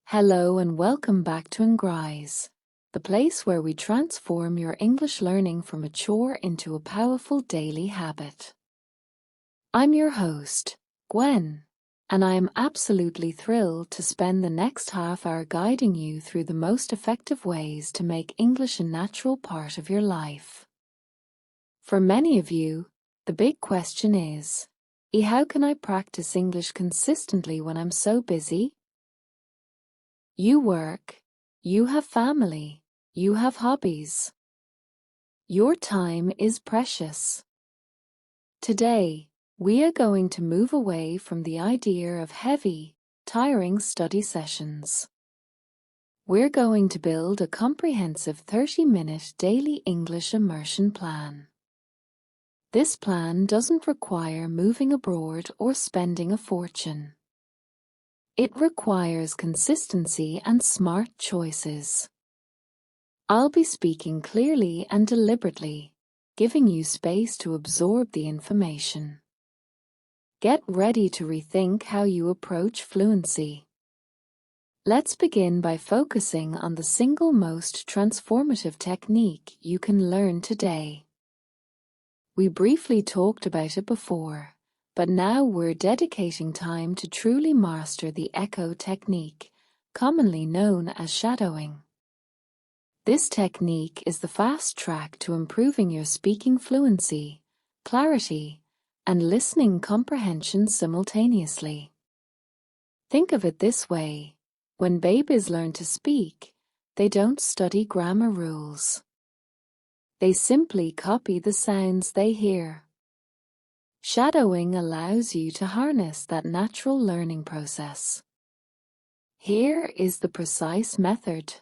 Hello and welcome back to Engrise, the place where we transform your English learning from a chore into a powerful daily habit. I'm your host, Gwen, and I am absolutely thrilled to spend the next half hour guiding you through the most effective ways to make English a natural part of your life. For many of you, the big question is, how can I practice English consistently when I'm so busy? You work, you have family, you have hobbies. Your time is precious. Today, we are going to move away from the idea of heavy, tiring study sessions. We're going to build a comprehensive 30-minute daily English immersion plan. This plan doesn't require moving abroad or spending a fortune. It requires consistency and smart choices. I'll be speaking clearly and deliberately, giving you space to absorb the information. Get ready to rethink how you approach fluency. Let's begin by focusing on the single most transformative technique you can learn today. We briefly talked about it before, but now we're dedicating time to truly master the echo technique, commonly known as shadowing. This technique is the fast track to improving your speaking fluency, clarity, and listening comprehension simultaneously. Think of it this way: when babies learn to speak, they don't study grammar rules. They simply copy the sounds they hear. Shadowing allows you to harness that natural learning process. Here is the precise method.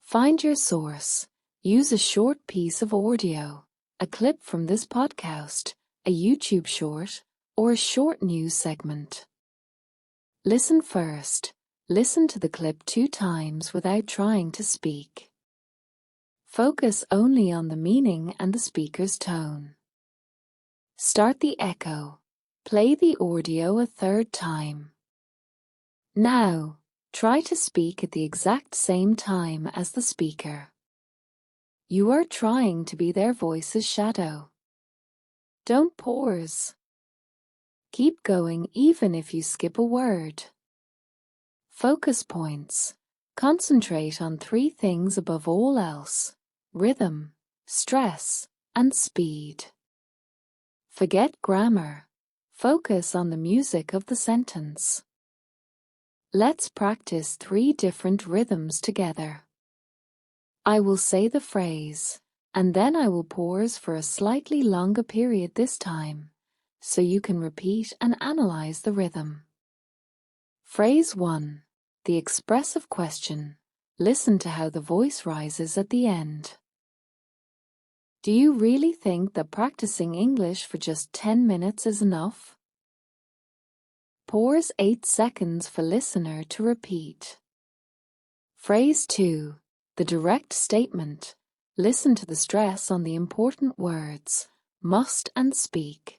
Find your source. Use a short piece of audio, a clip from this podcast, a YouTube short, or a short news segment. Listen first. Listen to the clip 2 times without trying to speak. Focus only on the meaning and the speaker's tone. Start the echo. Play the audio a 3rd time. Now, try to speak at the exact same time as the speaker. You are trying to be their voice's shadow. Don't pause. Keep going even if you skip a word. Focus points. Concentrate on 3 things above all else: rhythm, stress, and speed. Forget grammar. Focus on the music of the sentence. Let's practice 3 different rhythms together. I will say the phrase, and then I will pause for a slightly longer period this time, so you can repeat and analyze the rhythm. Phrase 1. The expressive question. Listen to how the voice rises at the end. Do you really think that practicing English for just 10 minutes is enough? Pause 8 seconds for listener to repeat. Phrase 2. The direct statement. Listen to the stress on the important words, must and speak.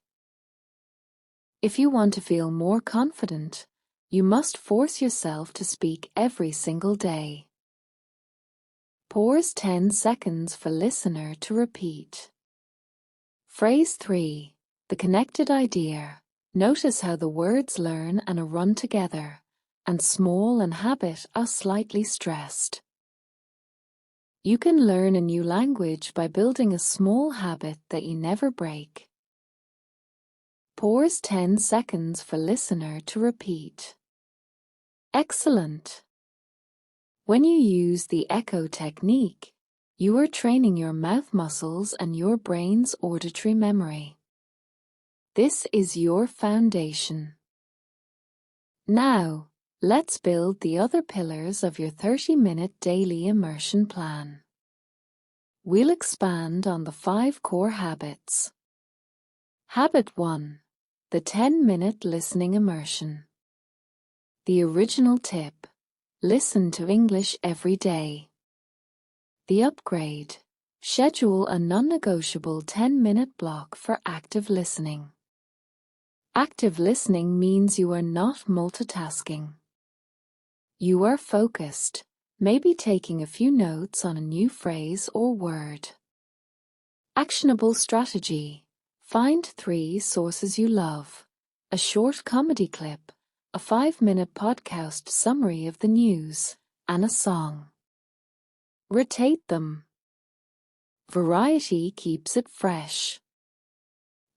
If you want to feel more confident, you must force yourself to speak every single day. Pause 10 seconds for listener to repeat. Phrase 3. The connected idea. Notice how the words learn and are run together, and small and habit are slightly stressed. You can learn a new language by building a small habit that you never break. Pause 10 seconds for listener to repeat. Excellent! When you use the echo technique, you are training your mouth muscles and your brain's auditory memory. This is your foundation. Now, let's build the other pillars of your 30-minute daily immersion plan. We'll expand on the 5 core habits. Habit 1. The 10-minute listening immersion. The original tip. Listen to English every day. The upgrade. Schedule a non-negotiable 10-minute block for active listening. Active listening means you are not multitasking. You are focused, maybe taking a few notes on a new phrase or word. Actionable strategy. Find 3 sources you love. A short comedy clip, a 5-minute podcast summary of the news, and a song. Rotate them. Variety keeps it fresh.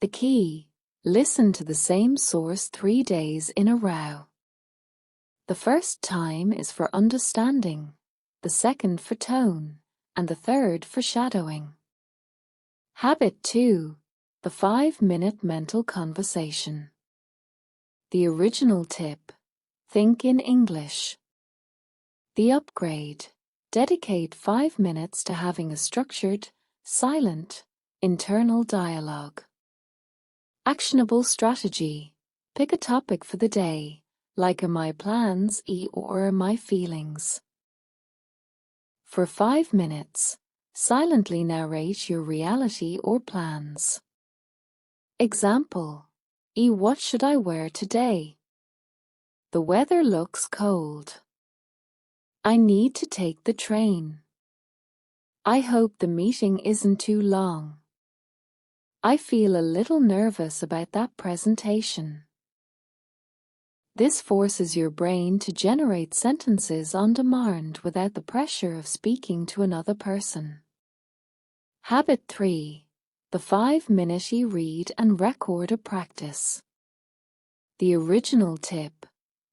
The key: listen to the same source 3 days in a row. The first time is for understanding, the second for tone, and the third for shadowing. Habit 2. The 5-minute mental conversation. The original tip: think in English. The upgrade: dedicate 5 minutes to having a structured, silent, internal dialogue. Actionable strategy: pick a topic for the day, like my plans or my feelings. For 5 minutes, silently narrate your reality or plans. Example: what should I wear today? The weather looks cold. I need to take the train. I hope the meeting isn't too long. I feel a little nervous about that presentation. This forces your brain to generate sentences on demand without the pressure of speaking to another person. Habit 3. The 5-minute read and record a practice. The original tip: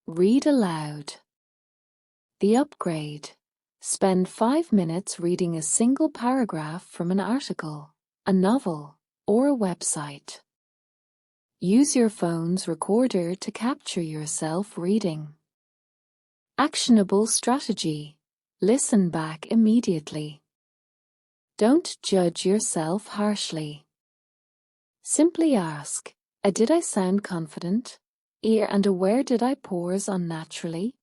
read aloud. The upgrade: spend 5 minutes reading a single paragraph from an article, a novel, or a website. Use your phone's recorder to capture yourself reading. Actionable strategy: listen back immediately. Don't judge yourself harshly. Simply ask, did I sound confident? And where did I pause unnaturally?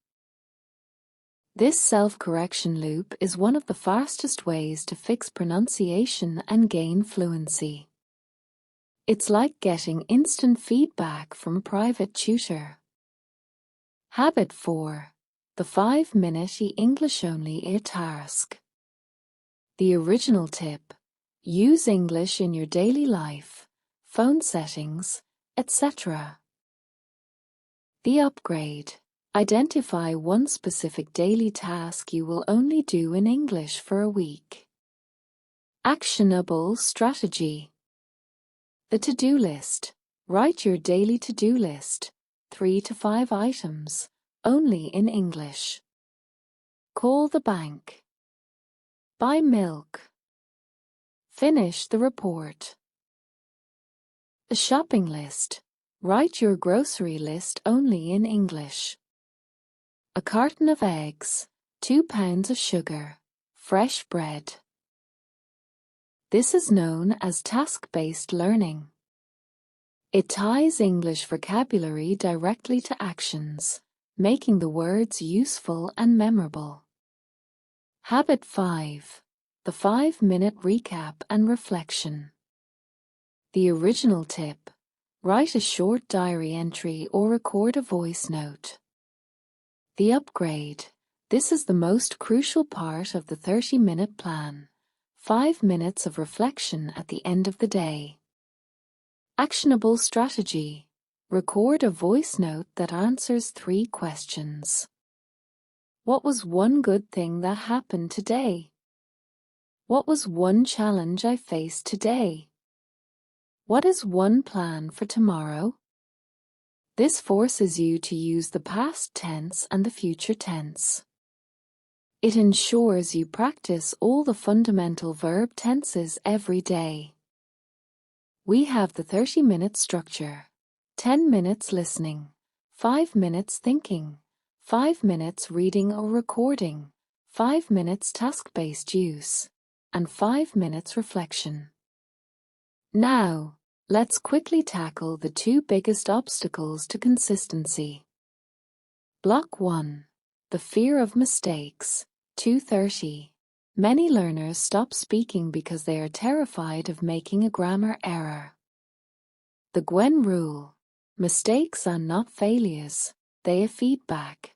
This self-correction loop is one of the fastest ways to fix pronunciation and gain fluency. It's like getting instant feedback from a private tutor. Habit 4. The 5-minute English-only task. The original tip: use English in your daily life, phone settings, etc. The upgrade: identify one specific daily task you will only do in English for a week. Actionable strategy: the to-do list. Write your daily to-do list, 3 to 5 items, only in English. Call the bank. Buy milk. Finish the report. A shopping list. Write your grocery list only in English. A carton of eggs, 2 pounds of sugar, fresh bread. This is known as task-based learning. It ties English vocabulary directly to actions, making the words useful and memorable. Habit 5. The 5-minute recap and reflection. The original tip: write a short diary entry or record a voice note. The upgrade: this is the most crucial part of the 30-minute plan. 5 minutes of reflection at the end of the day. Actionable strategy: record a voice note that answers 3 questions. What was one good thing that happened today? What was one challenge I faced today? What is one plan for tomorrow? This forces you to use the past tense and the future tense. It ensures you practice all the fundamental verb tenses every day. We have the 30-minute structure: 10 minutes listening, 5 minutes thinking, 5 minutes reading or recording, 5 minutes task-based use, and 5 minutes reflection. Now, let's quickly tackle the 2 biggest obstacles to consistency. Block 1. The fear of mistakes, 2:30. Many learners stop speaking because they are terrified of making a grammar error. The Gwen rule: mistakes are not failures, they are feedback.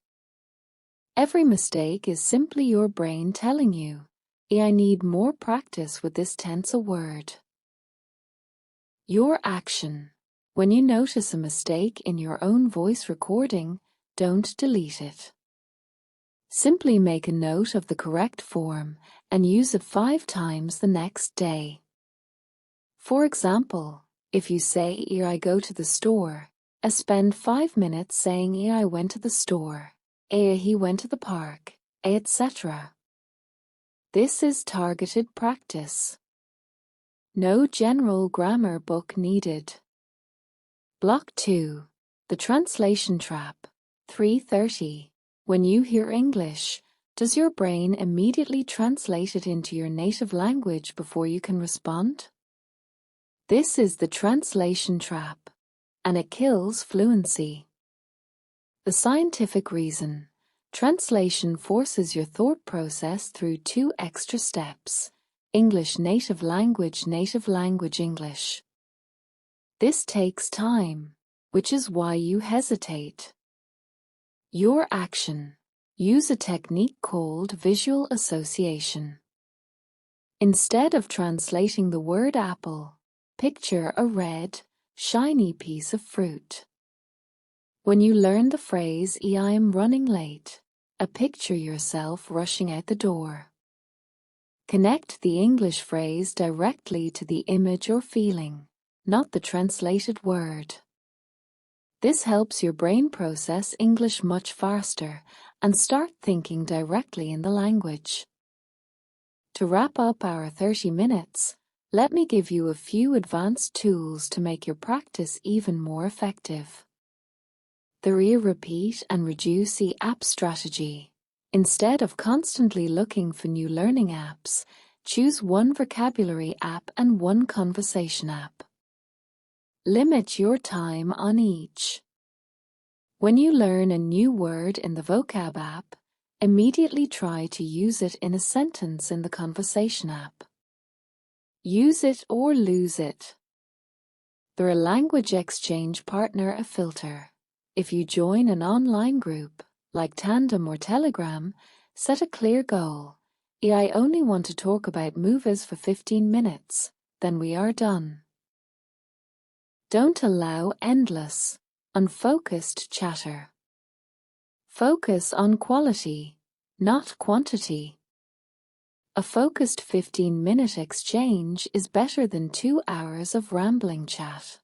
Every mistake is simply your brain telling you, I need more practice with this tense word. Your action: when you notice a mistake in your own voice recording, don't delete it. Simply make a note of the correct form and use it 5 times the next day. For example, if you say I go to the store, spend 5 minutes saying I went to the store, he went to the park, etc. This is targeted practice. No general grammar book needed. Block 2. The translation trap. 3:30. When you hear English, does your brain immediately translate it into your native language before you can respond? This is the translation trap, and it kills fluency. The scientific reason: translation forces your thought process through 2 extra steps: English native language English. This takes time, which is why you hesitate. Your action: use a technique called visual association. Instead of translating the word apple, picture a red, shiny piece of fruit. When you learn the phrase I am running late, picture yourself rushing out the door. Connect the English phrase directly to the image or feeling, not the translated word. This helps your brain process English much faster and start thinking directly in the language. To wrap up our 30 minutes, let me give you a few advanced tools to make your practice even more effective. The repeat and reduce app strategy. Instead of constantly looking for new learning apps, choose one vocabulary app and one conversation app. Limit your time on each. When you learn a new word in the vocab app, immediately try to use it in a sentence in the conversation app. Use it or lose it. The language exchange partner a filter. If you join an online group, like Tandem or Telegram, set a clear goal. I only want to talk about movies for 15 minutes, then we are done. Don't allow endless, unfocused chatter. Focus on quality, not quantity. A focused 15-minute exchange is better than 2 hours of rambling chat.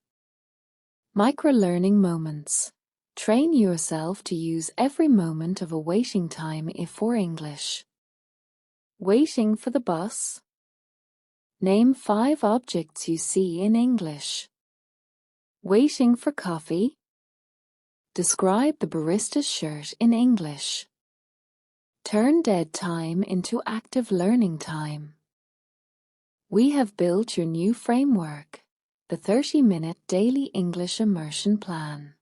Micro-learning moments. Train yourself to use every moment of a waiting time for English. Waiting for the bus. Name 5 objects you see in English. Waiting for coffee. Describe the barista's shirt in English. Turn dead time into active learning time. We have built your new framework, the 30-minute daily English immersion plan.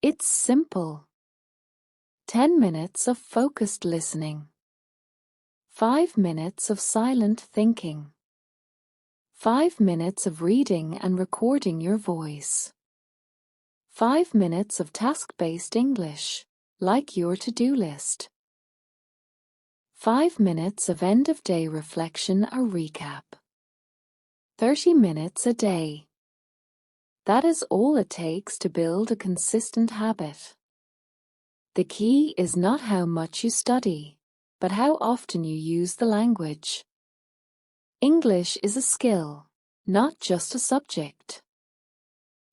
It's simple. 10 minutes of focused listening. 5 minutes of silent thinking. 5 minutes of reading and recording your voice. 5 minutes of task-based English, like your to-do list. 5 minutes of end-of-day reflection or recap. 30 minutes a day. That is all it takes to build a consistent habit. The key is not how much you study, but how often you use the language. English is a skill, not just a subject.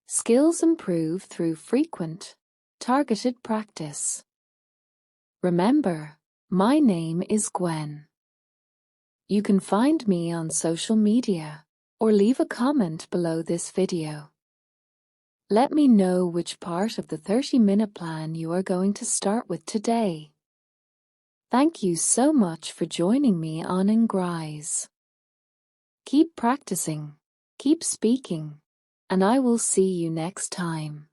Skills improve through frequent, targeted practice. Remember, my name is Gwen. You can find me on social media or leave a comment below this video. Let me know which part of the 30-minute plan you are going to start with today. Thank you so much for joining me on Engrise. Keep practicing, keep speaking, and I will see you next time.